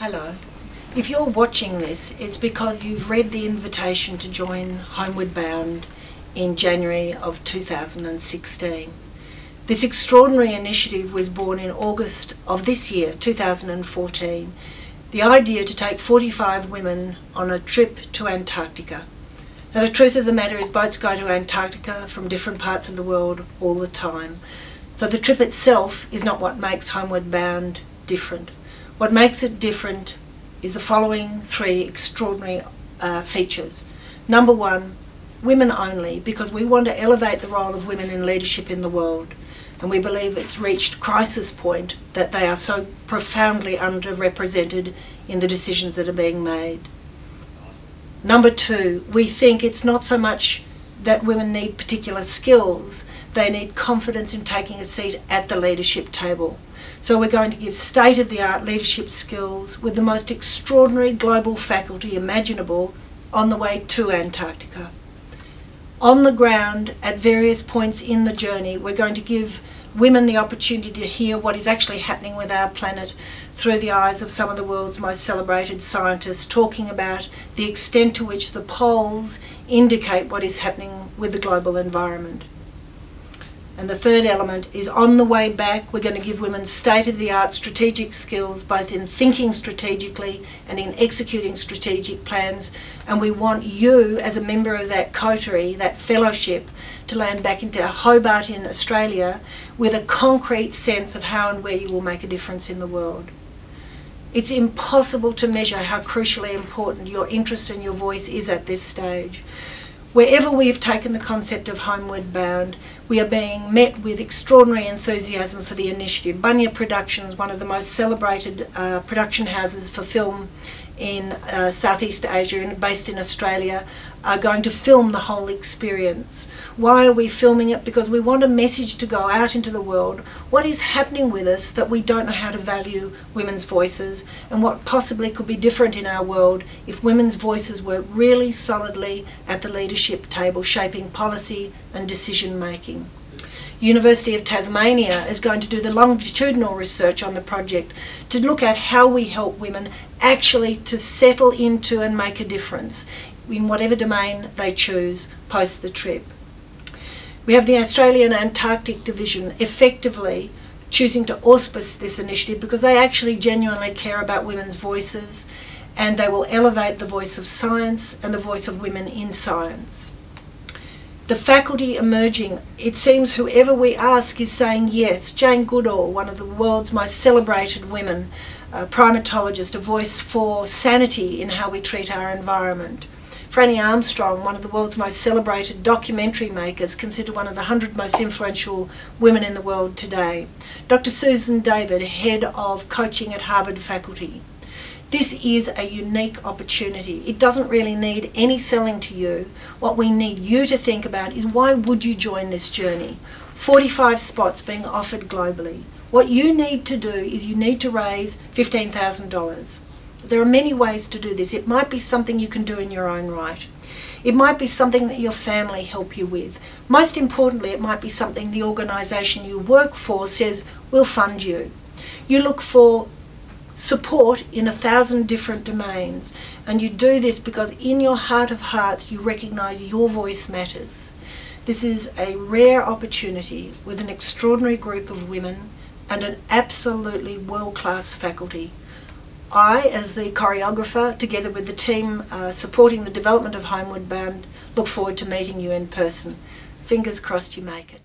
Hello. If you're watching this, it's because you've read the invitation to join Homeward Bound in January of 2016. This extraordinary initiative was born in August of this year, 2014. The idea to take 45 women on a trip to Antarctica. Now, the truth of the matter is boats go to Antarctica from different parts of the world all the time. So the trip itself is not what makes Homeward Bound different. What makes it different is the following three extraordinary features. Number one, women only, because we want to elevate the role of women in leadership in the world. And we believe it's reached crisis point that they are so profoundly underrepresented in the decisions that are being made. Number two, we think it's not so much that women need particular skills, they need confidence in taking a seat at the leadership table. So we're going to give state-of-the-art leadership skills with the most extraordinary global faculty imaginable on the way to Antarctica. On the ground, at various points in the journey, we're going to give women the opportunity to hear what is actually happening with our planet through the eyes of some of the world's most celebrated scientists, talking about the extent to which the poles indicate what is happening with the global environment. And the third element is, on the way back, we're going to give women state-of-the-art strategic skills, both in thinking strategically and in executing strategic plans. And we want you, as a member of that coterie, that fellowship, to land back into Hobart in Australia with a concrete sense of how and where you will make a difference in the world. It's impossible to measure how crucially important your interest and your voice is at this stage. Wherever we have taken the concept of Homeward Bound, we are being met with extraordinary enthusiasm for the initiative. Bunya Productions, one of the most celebrated production houses for film in Southeast Asia and based in Australia, are going to film the whole experience. Why are we filming it? Because we want a message to go out into the world. What is happening with us that we don't know how to value women's voices, and what possibly could be different in our world if women's voices were really solidly at the leadership table, shaping policy and decision making. University of Tasmania is going to do the longitudinal research on the project to look at how we help women actually to settle into and make a difference in whatever domain they choose post the trip. We have the Australian Antarctic Division effectively choosing to auspice this initiative because they actually genuinely care about women's voices, and they will elevate the voice of science and the voice of women in science. The faculty emerging, it seems whoever we ask is saying yes. Jane Goodall, one of the world's most celebrated women, a primatologist, a voice for sanity in how we treat our environment. Franny Armstrong, one of the world's most celebrated documentary makers, considered one of the 100 most influential women in the world today. Dr. Susan David, head of coaching at Harvard faculty. This is a unique opportunity. It doesn't really need any selling to you. What we need you to think about is, why would you join this journey? 45 spots being offered globally. What you need to do is you need to raise $15,000. There are many ways to do this. It might be something you can do in your own right. It might be something that your family help you with. Most importantly, it might be something the organisation you work for says, we'll fund you. You look for support in 1,000 different domains, and you do this because in your heart of hearts you recognise your voice matters. This is a rare opportunity with an extraordinary group of women and an absolutely world-class faculty. I, as the choreographer, together with the team supporting the development of Homeward Bound, look forward to meeting you in person. Fingers crossed you make it.